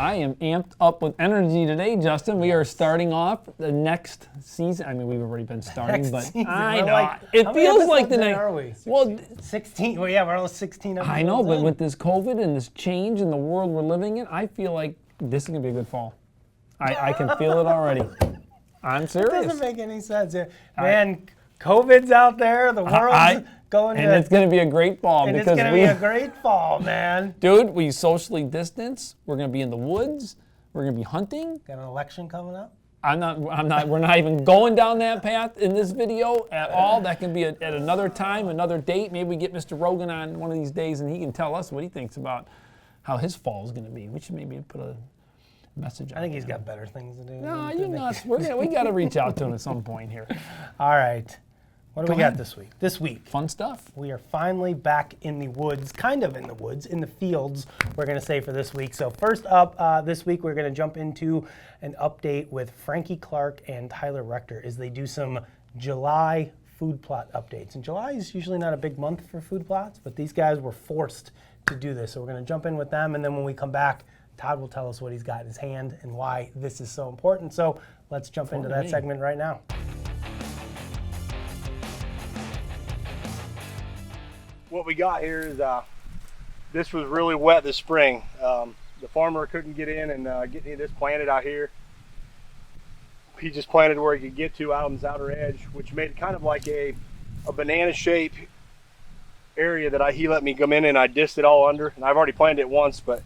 I am amped up with energy today, Justin. We are starting off the next season. I mean, we've already been starting, but season. I We're know. like, It how many feels like episodes the in next. are we? Well, 16. Well, yeah, we're almost 16 episodes I know, but in. with this COVID and this change in the world we're living in, I feel like this is going to be a good fall. I can feel it already. I'm serious. It doesn't make any sense. Man, COVID's out there. The world's going and it's going to be a great fall. And because it's going to be a great fall, man. Dude, we socially distance. We're going to be in the woods. We're going to be hunting. Got an election coming up? We're not even going down that path in this video at all. That can be at another time, another date. Maybe we get Mr. Rogan on one of these days and he can tell us what he thinks about how his fall is going to be. We should maybe put a message on. I think he's got better things to do. No, you nuts. We got to reach out to him at some point here. All right. What do we got this week? This week, fun stuff. We are finally back in the woods, kind of in the woods, in the fields, we're going to say for this week. So first up this week, we're going to jump into an update with Frankie Clark and Tyler Rector as they do some July food plot updates. And July is usually not a big month for food plots, but these guys were forced to do this. So we're going to jump in with them, and then when we come back, Todd will tell us what he's got in his hand and why this is so important. So let's jump into that segment right now. What we got here is this was really wet this spring. The farmer couldn't get in and get any of this planted out here. He just planted where he could get to out on this outer edge, which made it kind of like a banana shape area that he let me come in and I dissed it all under. And I've already planted it once, but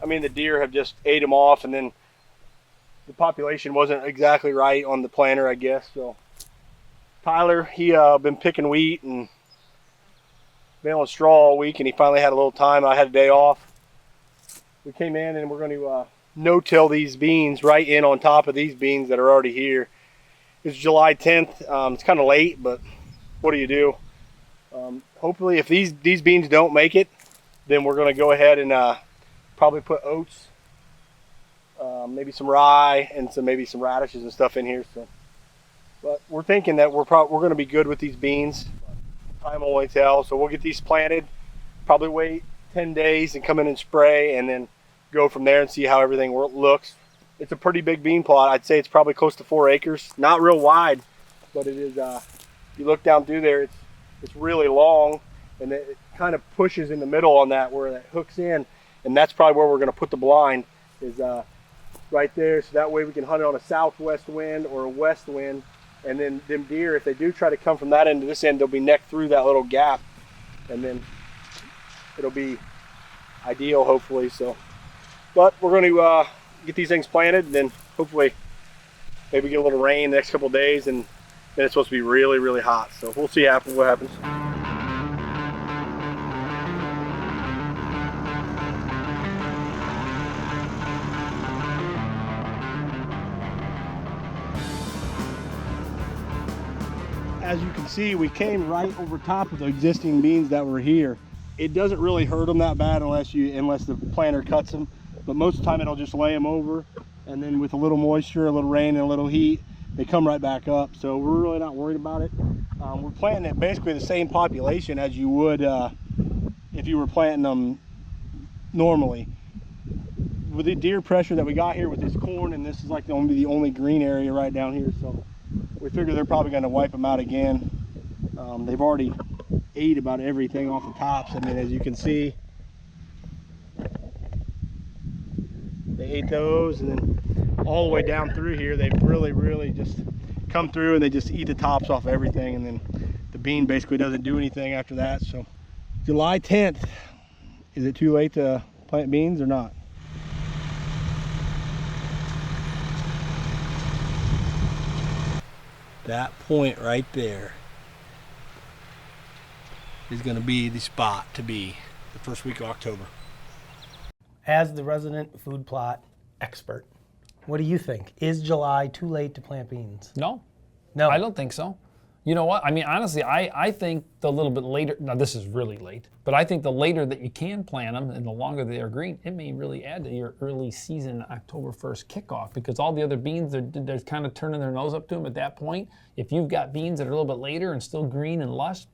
I mean the deer have just ate them off, and then the population wasn't exactly right on the planter, I guess. So Tyler, he been picking wheat and baling straw all week, and he finally had a little time. I had a day off. We came in and we're going to no-till these beans right in on top of these beans that are already here. It's July 10th. It's kind of late, but what do you do? Hopefully if these beans don't make it, then we're going to go ahead and probably put oats, maybe some rye, and maybe some radishes and stuff in here. So, but we're thinking that we're going to be good with these beans. Time will only tell. So we'll get these planted, probably wait 10 days and come in and spray, and then go from there and see how everything looks. It's a pretty big bean plot. I'd say it's probably close to 4 acres. Not real wide, but it is. If you look down through there, it's really long, and it kind of pushes in the middle on that where that hooks in, and that's probably where we're going to put the blind, is right there. So that way we can hunt it on a southwest wind or a west wind. And then them deer, if they do try to come from that end to this end, they'll be necked through that little gap, and then it'll be ideal, hopefully. So, but we're going to get these things planted, and then hopefully maybe get a little rain the next couple of days, and then it's supposed to be really, really hot. So we'll see what happens. As you can see, we came right over top of the existing beans that were here. It doesn't really hurt them that bad unless the planter cuts them, but most of the time it'll just lay them over, and then with a little moisture, a little rain, and a little heat, they come right back up. So we're really not worried about it. We're planting it basically the same population as you would if you were planting them normally. With the deer pressure that we got here with this corn, and this is like the only green area right down here, so we figure they're probably going to wipe them out again. They've already ate about everything off the tops. I mean, as you can see, they ate those, and then all the way down through here, they've really just come through and they just eat the tops off everything, and then the bean basically doesn't do anything after that. So July 10th, is it too late to plant beans or not? That point right there is going to be the spot to be the first week of October. As the resident food plot expert, what do you think? Is July too late to plant beans? No. No. I don't think so. You know what? I mean, honestly, I think the little bit later, now this is really late, but I think the later that you can plant them and the longer they are green, it may really add to your early season October 1st kickoff, because all the other beans, they're kind of turning their nose up to them at that point. If you've got beans that are a little bit later and still green and lush,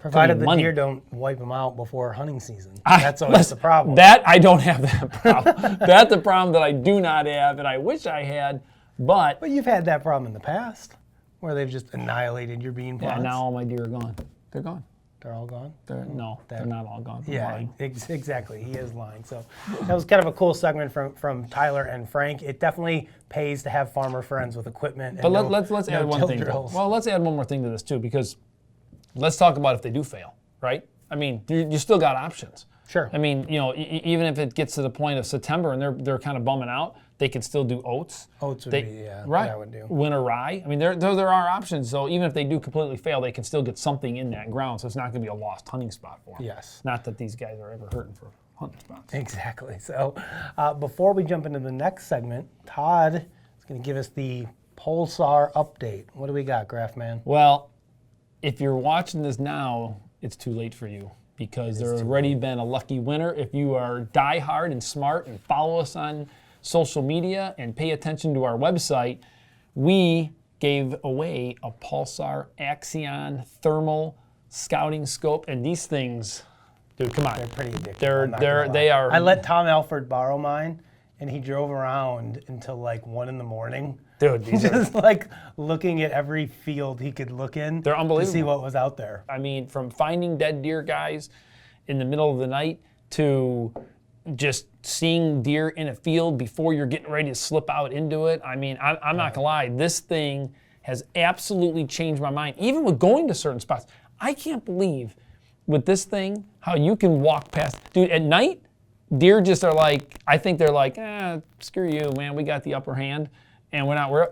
Provided the money. deer don't wipe them out before hunting season. That's always the problem. That I don't have that problem. That's the problem that I do not have, and I wish I had. But you've had that problem in the past, where they've just annihilated your bean pods. yeah, now all my deer are gone. They're gone. They're all gone? They're not all gone. I'm Yeah, lying. exactly. He is lying. So that was kind of a cool segment from Tyler and Frank. It definitely pays to have farmer friends with equipment. And But let's add one till thing. drills. Well, let's add one more thing to this too, because let's talk about if they do fail, right? I mean, you still got options. Sure. I mean, even if it gets to the point of September and they're kind of bumming out, they can still do oats. Oats would be, right. what I would do. Winter rye. I mean, there are options. So even if they do completely fail, they can still get something in that ground. So it's not going to be a lost hunting spot for them. Yes. Not that these guys are ever hurting for hunting spots. Exactly. So before we jump into the next segment, Todd is going to give us the Pulsar update. What do we got, Graph Man? Well, if you're watching this now, it's too late for you because there's already been a lucky winner. If you are diehard and smart and follow us on social media and pay attention to our website, we gave away a Pulsar Axion thermal scouting scope, and these things, dude, come on, They're pretty addictive. they are. I let Tom Alford borrow mine, and he drove around until like 1 a.m. Dude, these are, just like looking at every field he could look in. They're unbelievable. To see what was out there. I mean, from finding dead deer, guys, in the middle of the night to just seeing deer in a field before you're getting ready to slip out into it. I mean, I'm not gonna lie, this thing has absolutely changed my mind. Even with going to certain spots, I can't believe with this thing how you can walk past. Dude, at night, deer just are like, I think they're like, screw you, man, we got the upper hand. And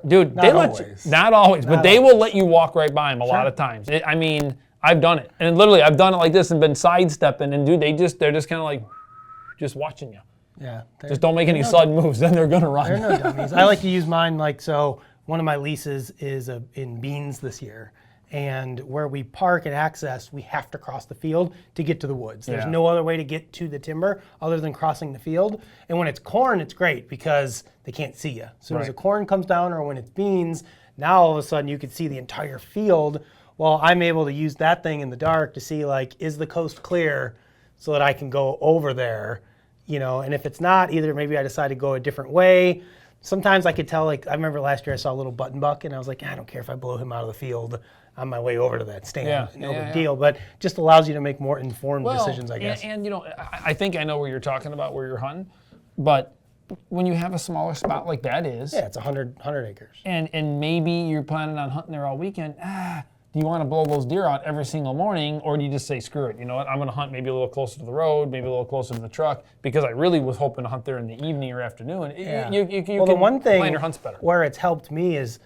dude, Not they always. not always, but they always. will let you walk right by them a lot of times. I mean, I've done it, and literally, I've done it like this and been sidestepping, and dude, they're just kind of like, just watching you. Yeah. Just don't make any sudden moves, then they're gonna run. They're no dummies. I like to use mine so one of my leases is in Beans this year. And where we park and access, we have to cross the field to get to the woods. There's Yeah. no other way to get to the timber other than crossing the field. And when it's corn, it's great because they can't see you. As soon as the Right. corn comes down or when it's beans, now all of a sudden you can see the entire field. Well, I'm able to use that thing in the dark to see like, is the coast clear so that I can go over there, and if it's not, either maybe I decide to go a different way. Sometimes I could tell, like, I remember last year I saw a little button buck and I was like, I don't care if I blow him out of the field on my way over to that stand. Yeah, No yeah, big yeah. deal, but just allows you to make more informed decisions, I guess. And I think I know where you're talking about, where you're hunting, but when you have a smaller spot like that is, Yeah, it's 100 acres. and maybe you're planning on hunting there all weekend, do you want to blow those deer out every single morning, or do you just say, screw it, you know what, I'm going to hunt maybe a little closer to the road, maybe a little closer to the truck, because I really was hoping to hunt there in the evening or afternoon. Yeah. You Well, the can one thing plan your hunts better. where it's helped me is,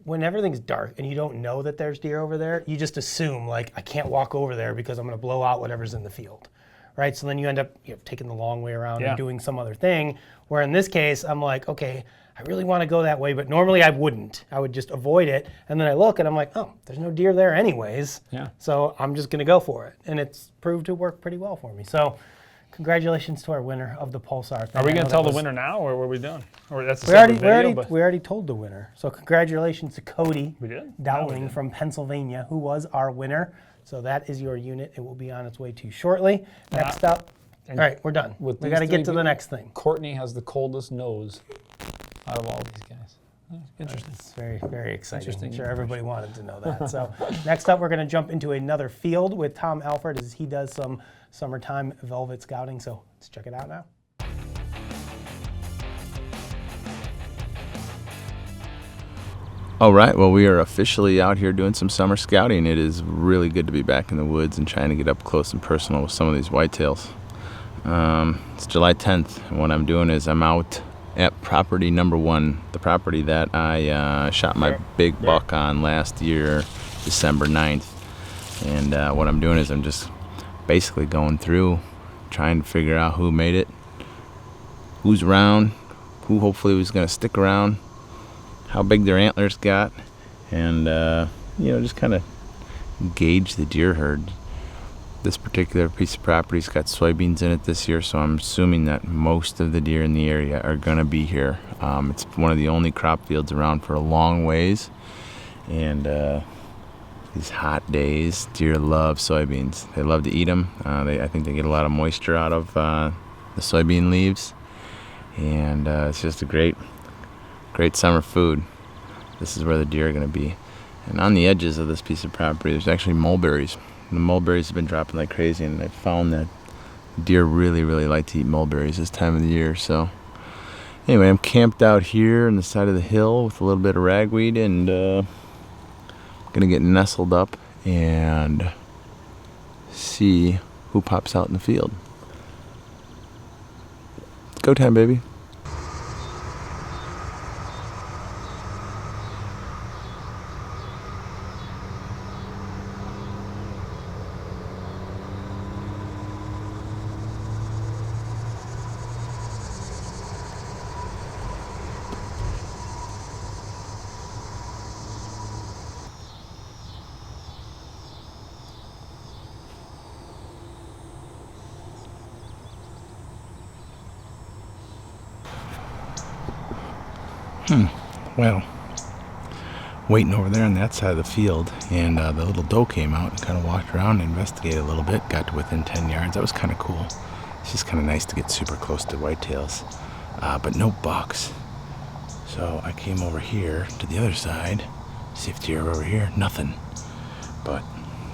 when everything's dark and you don't know that there's deer over there, you just assume, like, I can't walk over there because I'm going to blow out whatever's in the field, right? So then you end up taking the long way around Yeah. and doing some other thing, where in this case, I'm like, okay, I really want to go that way, but normally I wouldn't. I would just avoid it, and then I look and I'm like, oh, there's no deer there anyways, Yeah. so I'm just going to go for it. And it's proved to work pretty well for me. So congratulations to our winner of the Pulsar. Are we going to tell the winner now, or what are we doing? Or that's a We already, separate video, but we already told the winner. So congratulations to Cody we did? Dowling from Pennsylvania, who was our winner. So that is your unit. It will be on its way to you shortly. Next up, all right, we're done. with We these got to get three to the people- next thing. Courtney has the coldest nose out of all these guys. Interesting. It's very, very exciting. Interesting I'm sure everybody wanted to know that. So next up, we're going to jump into another field with Tom Alford as he does some summertime velvet scouting. So let's check it out now. All right, well, we are officially out here doing some summer scouting. It is really good to be back in the woods and trying to get up close and personal with some of these whitetails. It's July 10th, and what I'm doing is I'm out at property number 1, the property that I shot my big buck on last year, December 9th. And what I'm doing is I'm just basically going through, trying to figure out who made it, who's around, who hopefully was going to stick around, how big their antlers got, and just kind of gauge the deer herd. This particular piece of property's got soybeans in it this year, so I'm assuming that most of the deer in the area are going to be here. It's one of the only crop fields around for a long ways, and these hot days. Deer love soybeans. They love to eat them. I think they get a lot of moisture out of the soybean leaves, and it's just a great summer food. This is where the deer are going to be. And on the edges of this piece of property, there's actually mulberries. The mulberries have been dropping like crazy, and I found that deer really like to eat mulberries this time of the year. So anyway, I'm camped out here on the side of the hill with a little bit of ragweed, and gonna get nestled up and see who pops out in the field. Go time, baby. Well, waiting over there on that side of the field, and the little doe came out and kind of walked around and investigated a little bit, got to within 10 yards. That was kind of cool. It's just kind of nice to get super close to whitetails, but no bucks. So I came over here to the other side, see if deer are over here. Nothing, but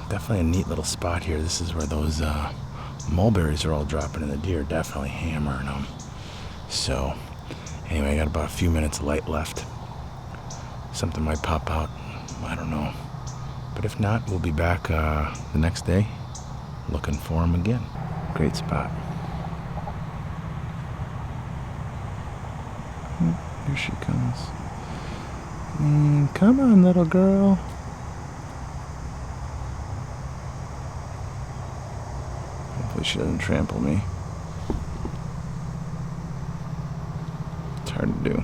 definitely a neat little spot here. This is where those mulberries are all dropping, and the deer are definitely hammering them. So anyway, I got about a few minutes of light left. Something might pop out, I don't know. But if not, we'll be back the next day looking for them again. Great spot. Here she comes. Come on, little girl. Hopefully she doesn't trample me. It's hard to do.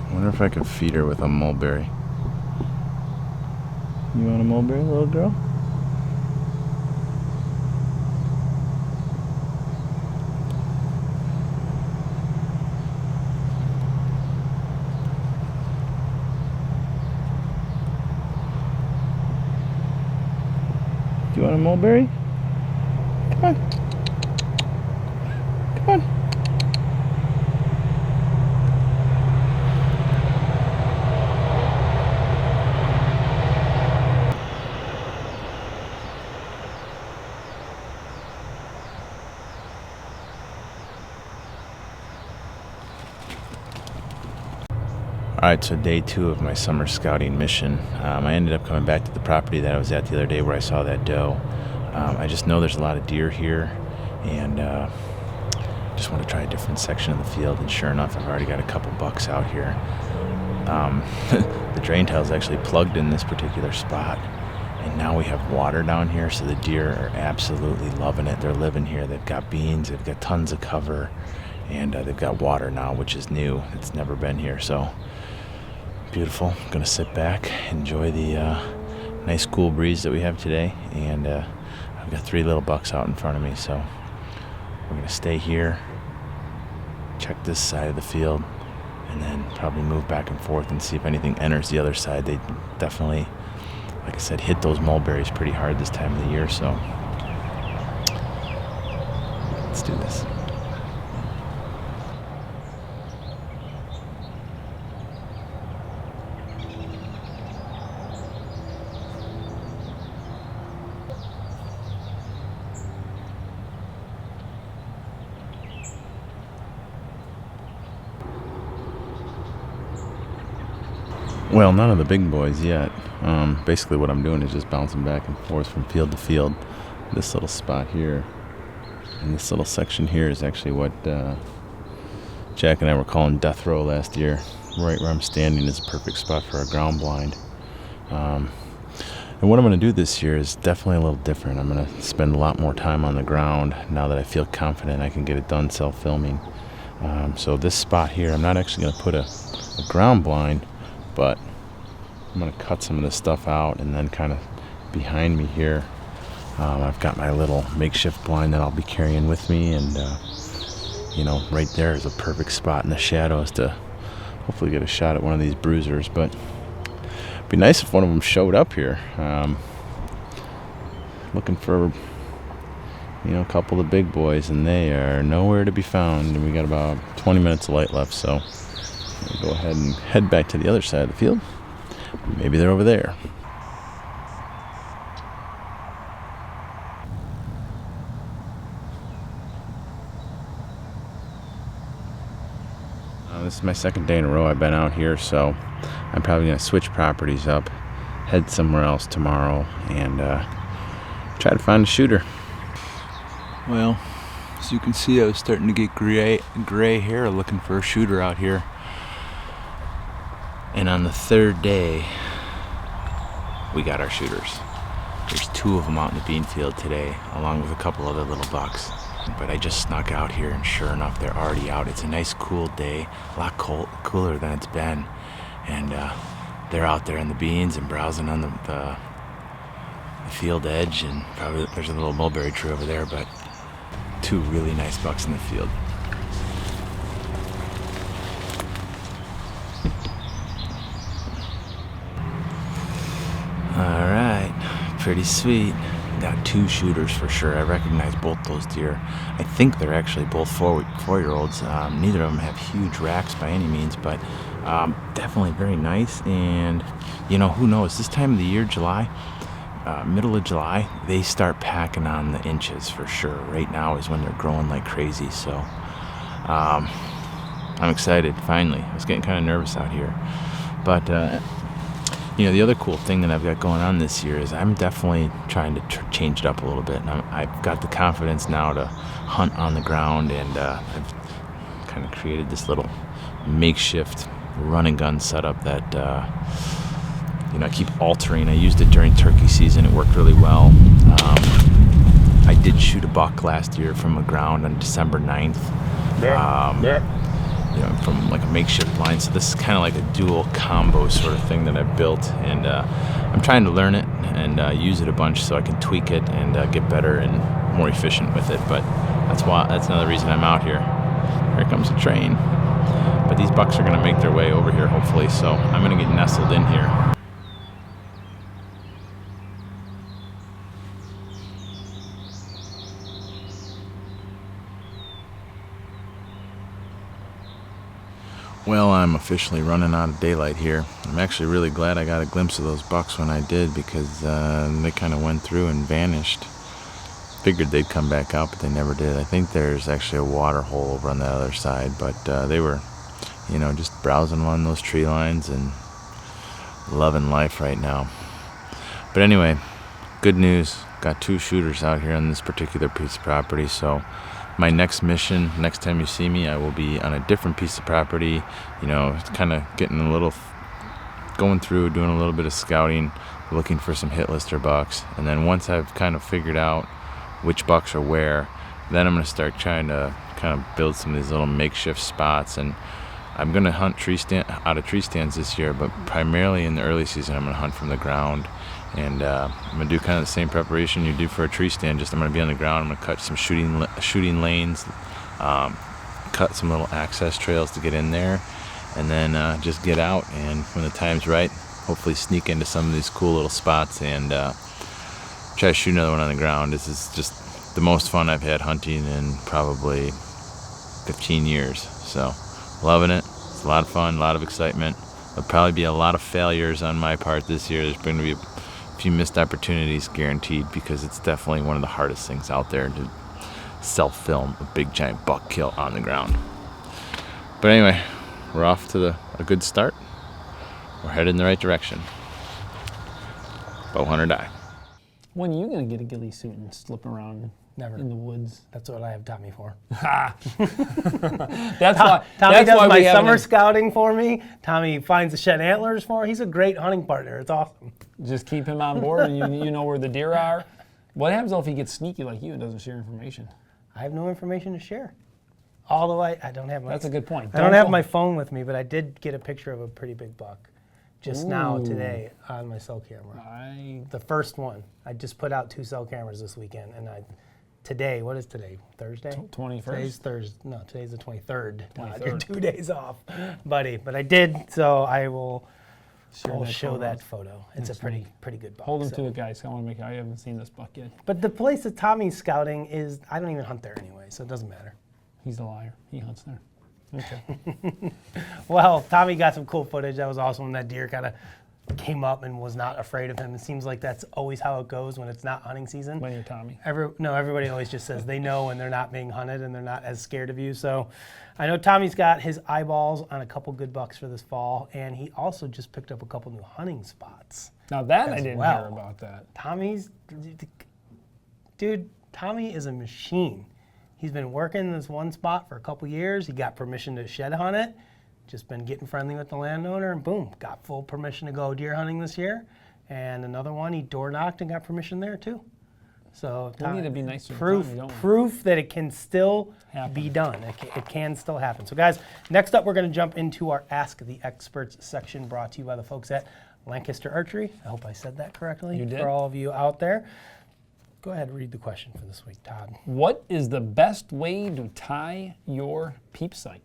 I wonder if I could feed her with a mulberry. You want a mulberry, little girl? Do you want a mulberry? Come on. Come on. Alright, so day 2 of my summer scouting mission. I ended up coming back to the property that I was at the other day where I saw that doe. I just know there's a lot of deer here, and just want to try a different section of the field, and sure enough, I've already got a couple bucks out here. The drain tile is actually plugged in this particular spot, and now we have water down here, so the deer are absolutely loving it. They're living here. They've got beans, they've got tons of cover, and they've got water now, which is new. It's never been here, so beautiful. I'm gonna sit back, enjoy the nice cool breeze that we have today, and I've got 3 little bucks out in front of me, so we're gonna stay here, check this side of the field, and then probably move back and forth and see if anything enters the other side. They definitely, like I said, hit those mulberries pretty hard this time of the year, so let's do this. Well, none of the big boys yet. Basically what I'm doing is just bouncing back and forth from field to field. This little spot here and this little section here is actually what Jack and I were calling death row last year. Right where I'm standing is a perfect spot for a ground blind. And what I'm going to do this year is definitely a little different. I'm going to spend a lot more time on the ground now that I feel confident I can get it done self-filming. So this spot here, I'm not actually going to put a ground blind, but I'm going to cut some of this stuff out, and then kind of behind me here I've got my little makeshift blind that I'll be carrying with me, and you know, right there is a perfect spot in the shadows to hopefully get a shot at one of these bruisers. But it'd be nice if one of them showed up here. Looking for, you know, a couple of the big boys, and they are nowhere to be found. And we got about 20 minutes of light left, so we'll go ahead and head back to the other side of the field. Maybe they're over there. This is my second day in a row I've been out here, so I'm probably going to switch properties up, head somewhere else tomorrow, and try to find a shooter. Well, as you can see, I was starting to get gray hair looking for a shooter out here. And on the third day, we got our shooters. There's 2 of them out in the bean field today, along with a couple other little bucks. But I just snuck out here, and sure enough, they're already out. It's a nice cool day, a lot cooler than it's been. And they're out there in the beans and browsing on the field edge, and probably there's a little mulberry tree over there, but 2 really nice bucks in the field. All right, pretty sweet. Got 2 shooters for sure. I recognize both those deer. I think they're actually both 4-year-olds. Neither of them have huge racks by any means, but definitely very nice. And you know, who knows, this time of the year, July, middle of July, they start packing on the inches for sure. Right now is when they're growing like crazy, so I'm excited finally. I was getting kind of nervous out here, but you know, the other cool thing that I've got going on this year is I'm definitely trying to change it up a little bit. And I've got the confidence now to hunt on the ground, and I've kind of created this little makeshift run and gun setup that you know, I keep altering. I used it during turkey season. It worked really well. I did shoot a buck last year from the ground on December 9th. You know, from like a makeshift line. So this is kind of like a dual combo sort of thing that I've built, and I'm trying to learn it and use it a bunch so I can tweak it and get better and more efficient with it. But that's another reason I'm out here. Here comes a train. But these bucks are going to make their way over here hopefully, so I'm going to get nestled in here. Well, I'm officially running out of daylight here. I'm actually really glad I got a glimpse of those bucks when I did, because they kind of went through and vanished. Figured they'd come back out, but they never did. I think there's actually a water hole over on the other side, but they were, you know, just browsing along those tree lines and loving life right now. But anyway, good news. Got 2 shooters out here on this particular piece of property, so my next mission, next time you see me, I will be on a different piece of property, you know, kind of going through, doing a little bit of scouting, looking for some hit lister bucks. And then once I've kind of figured out which bucks are where, then I'm going to start trying to kind of build some of these little makeshift spots. And I'm going to hunt out of tree stands this year, but primarily in the early season, I'm going to hunt from the ground. And I'm going to do kind of the same preparation you do for a tree stand, just I'm going to be on the ground. I'm going to cut some shooting lanes, cut some little access trails to get in there, and then just get out, and when the time's right, hopefully sneak into some of these cool little spots and try to shoot another one on the ground. This is just the most fun I've had hunting in probably 15 years, so loving it. It's a lot of fun, a lot of excitement. There'll probably be a lot of failures on my part this year. There's going to be a few missed opportunities guaranteed, because it's definitely one of the hardest things out there to self-film a big giant buck kill on the ground. But anyway, we're off to a good start. We're headed in the right direction. Bow hunter die. When are you going to get a ghillie suit and slip around Never. in the woods? That's what I have Tommy for. That's why Tommy does my we have summer scouting for me. Tommy finds the shed antlers for me. He's a great hunting partner. It's awesome. Just keep him on board, and you know where the deer are. What happens though if he gets sneaky like you and doesn't share information? I have no information to share. Although I don't have my... That's a good point. I don't have my phone with me, but I did get a picture of a pretty big buck just now today on my cell camera. The first one. I just put out 2 cell cameras this weekend, and today, what is today? Thursday? 21st? Today's Thursday. No, today's the 23rd. I 23rd. did 2 days off, buddy. But I did, so I will Share show photo. that photo. It's Next a pretty good buck. Hold him so. to it, guys. I want to make. I haven't seen this buck yet. But the place that Tommy's scouting is, I don't even hunt there anyway, so it doesn't matter. He's a liar. He hunts there. Okay. Well, Tommy got some cool footage. That was awesome when that deer kind of came up and was not afraid of him. It seems like that's always how it goes when it's not hunting season. When you're Tommy. Everybody always just says they know when they're not being hunted and they're not as scared of you. So I know Tommy's got his eyeballs on a couple good bucks for this fall, and he also just picked up a couple new hunting spots. Now that I As didn't well. hear about that. Tommy is a machine. He's been working this one spot for a couple years. He got permission to shed hunt it. Just been getting friendly with the landowner, and boom, got full permission to go deer hunting this year. And another one, he door knocked and got permission there too. So We need to be nicer to proof Tommy, don't we? proof that it can still Happen. be done. It can still happen. So guys, next up we're going to jump into our Ask the Experts section, brought to you by the folks at Lancaster Archery. I hope I said that correctly. You did. For all of you out there. Go ahead and read the question for this week, Todd. What is the best way to tie your peep sight?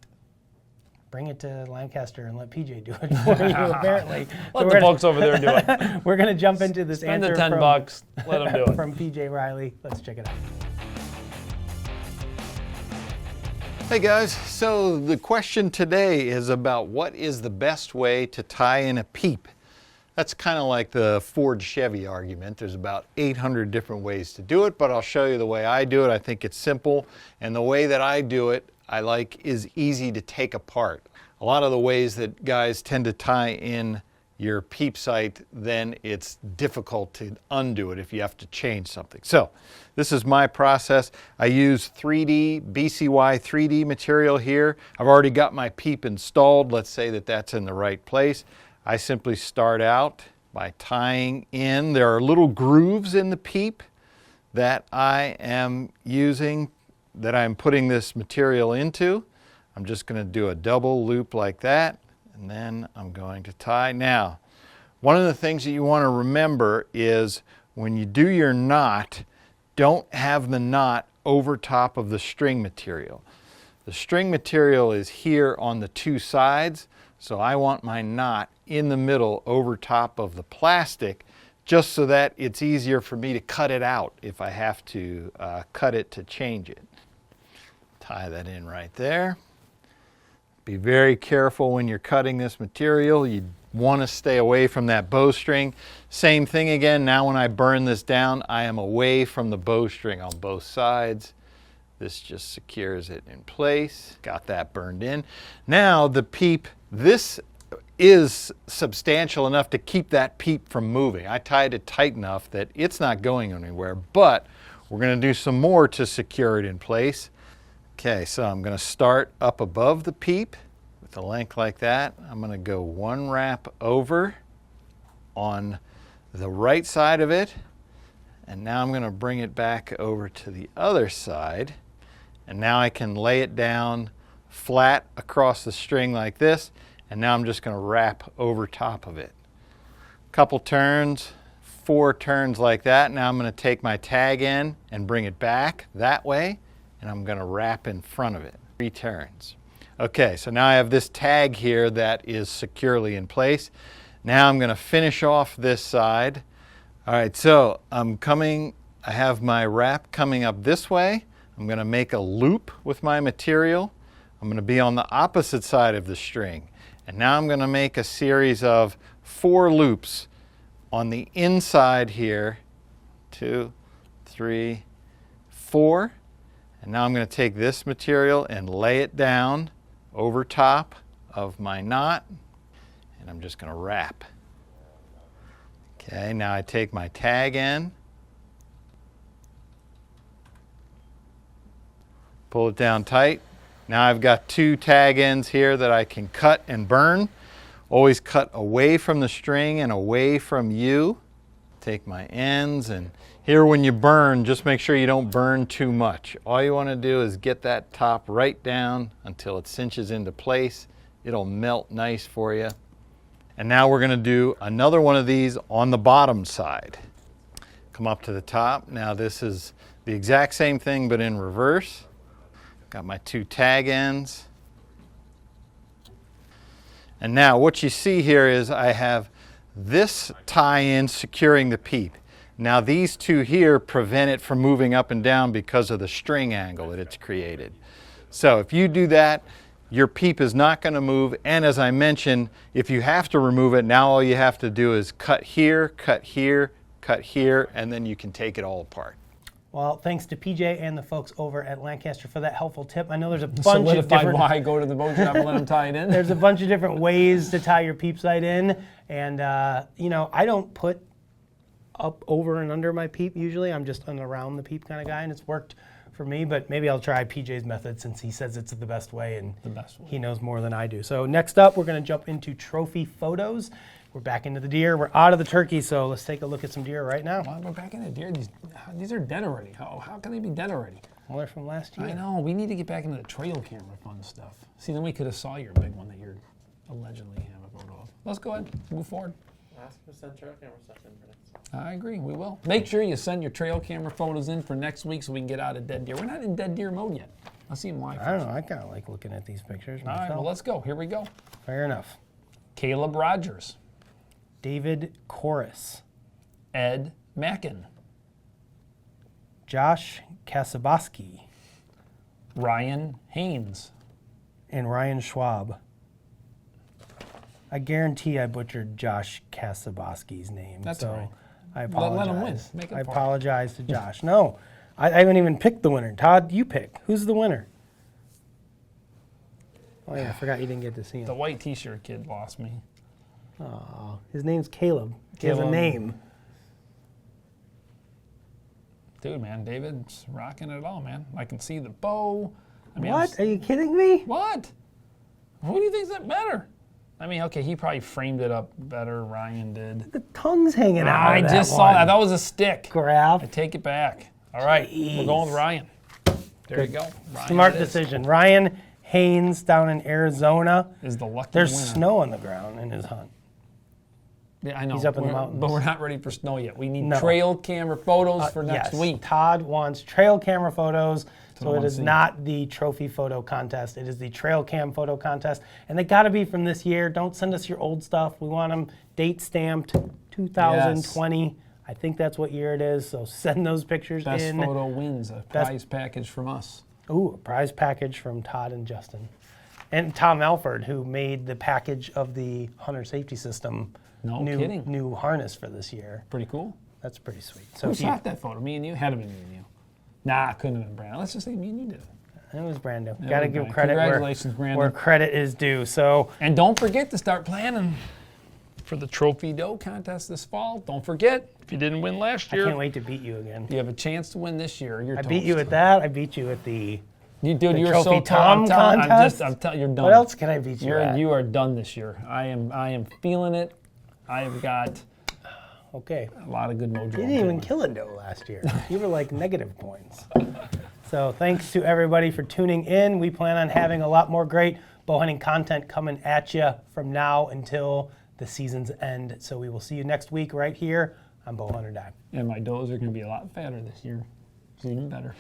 Bring it to Lancaster and let PJ do it for you, apparently. Let the folks over there do it. We're going to jump into this Spend answer the 10 from, bucks. Let them do it. from PJ Riley. Let's check it out. Hey guys, so the question today is about what is the best way to tie in a peep. That's kind of like the Ford Chevy argument. There's about 800 different ways to do it, but I'll show you the way I do it. I think it's simple, and the way that I do it, I like is easy to take apart. A lot of the ways that guys tend to tie in your peep sight, then it's difficult to undo it if you have to change something. So this is my process. I use 3D, BCY 3D material here. I've already got my peep installed. Let's say that that's in the right place. I simply start out by tying in. There are little grooves in the peep that I am using, that I'm putting this material into. I'm just going to do a double loop like that, and then I'm going to tie. Now, one of the things that you want to remember is when you do your knot, don't have the knot over top of the string material. The string material is here on the two sides, so I want my knot in the middle over top of the plastic, just so that it's easier for me to cut it out if I have to cut it to change it. Tie that in right there. Be very careful when you're cutting this material. You want to stay away from that bowstring. Same thing again, now when I burn this down, I am away from the bowstring on both sides. This just secures it in place. Got that burned in. Now the peep, this is substantial enough to keep that peep from moving. I tied it tight enough that it's not going anywhere, but we're going to do some more to secure it in place. Okay, so I'm going to start up above the peep with a length like that. I'm going to go one wrap over on the right side of it, and now I'm going to bring it back over to the other side, and now I can lay it down flat across the string like this, and now I'm just going to wrap over top of it. Couple turns, 4 turns like that. Now I'm going to take my tag in and bring it back that way, and I'm going to wrap in front of it. 3 turns. Okay, so now I have this tag here that is securely in place. Now I'm going to finish off this side. All right, so I have my wrap coming up this way. I'm going to make a loop with my material. I'm going to be on the opposite side of the string. And now I'm going to make a series of 4 loops on the inside here. 2, 3, 4. And now I'm going to take this material and lay it down over top of my knot, and I'm just going to wrap. Okay, now I take my tag in, pull it down tight. Now I've got 2 tag ends here that I can cut and burn. Always cut away from the string and away from you. Take my ends, and here when you burn, just make sure you don't burn too much. All you want to do is get that top right down until it cinches into place. It'll melt nice for you. And now we're going to do another one of these on the bottom side. Come up to the top. Now this is The exact same thing, but in reverse. Got my 2 tag ends. And now what you see here is I have this tie-in securing the peep. Now these 2 here prevent it from moving up and down because of the string angle that it's created. So if you do that, your peep is not going to move, and as I mentioned, if you have to remove it, now all you have to do is cut here, cut here, cut here, and then you can take it all apart. Well, thanks to PJ and the folks over at Lancaster for that helpful tip. I know there's a bunch of Solidified different... why go to the boat shop and let them tie it in. There's a bunch of different ways to tie your peep sight in, and you know, I don't put up, over, and under my peep usually. I'm just an around the peep kind of guy, and it's worked for me, but maybe I'll try PJ's method since he says it's the best way, and he knows more than I do. So next up, we're going to jump into trophy photos. We're back into the deer. We're out of the turkey, so let's take a look at some deer right now. Well, we're back into deer. These are dead already. How can they be dead already? Well, they're from last year. I know. We need to get back into the trail camera fun stuff. See, then we could have saw your big one that you're allegedly have a photo of. Let's go ahead. Move forward. Ask them to send trail camera stuff in for next. I agree. We will. Make sure you send your trail camera photos in for next week so we can get out of dead deer. We're not in dead deer mode yet. I'll see why. I don't know. I kind of like looking at these pictures All right, myself. well, let's go. Here we go. Fair enough. Caleb Rogers. David Corus. Ed Mackin. Josh Kasaboski. Ryan Haynes. And Ryan Schwab. I guarantee I butchered Josh Kasaboski's name. That's so all right. I apologize. Let him win. Make it I a party. apologize to Josh. No, I haven't even picked the winner. Todd, you pick. Who's the winner? Oh yeah, I forgot you didn't get to see him. The white t-shirt kid lost me. Oh, his name's Caleb. He has a Caleb. name. Dude, man, David's rocking it all, man. I can see the bow. I mean, What? Are you kidding me? What? Who do you think's that better? I mean, okay, he probably framed it up better. Ryan did. The tongue's hanging out. I of just that saw that. one. That was a stick. I Graph. take it back. All right, we're going with Ryan. There you go. Ryan Smart it is. decision. Ryan Haynes down in Arizona. Is the lucky There's winner. snow on the ground in his hunt. Yeah, I know. He's up in the We're- mountains. But we're not ready for snow yet. We need No. trail camera photos for next Yes, week. Todd wants trail camera photos, so what it I'm is seeing. not the trophy photo contest. It is the trail cam photo contest, and they got to be from this year. Don't send us your old stuff. We want them date stamped 2020. I think that's what year it is. So send those pictures Best in. photo wins a prize package from us. Ooh, a prize package from Todd and Justin, and Tom Alford, who made the package of the hunter safety system. No kidding. New harness for this year. Pretty cool. That's pretty sweet. So Who if you- shot that photo? Me and you? Had to be me and you. Nah, couldn't have been Brandon. Let's just say me and you did it. it was Brando. It Got to was give Brando. credit Congratulations, where Brandon. credit is due. So And don't forget to start planning for the Trophy Doe contest this fall. Don't forget, if you didn't win last I year, can't wait to beat you again. you have a chance to win this year. You're I beat you toast. at that. I beat you at the. Dude, the you're Trophy so Tom contest? I'm telling you're done. What else can I beat you at? You are done this year. I am feeling it. I've got Okay. a lot of good mojo. You didn't even kill a doe last year. You were like negative points. So thanks to everybody for tuning in. We plan on having a lot more great bow hunting content coming at you from now until the season's end. So we will see you next week right here on Bow Hunter Dive. And my does are going to be a lot fatter this year. It's even better.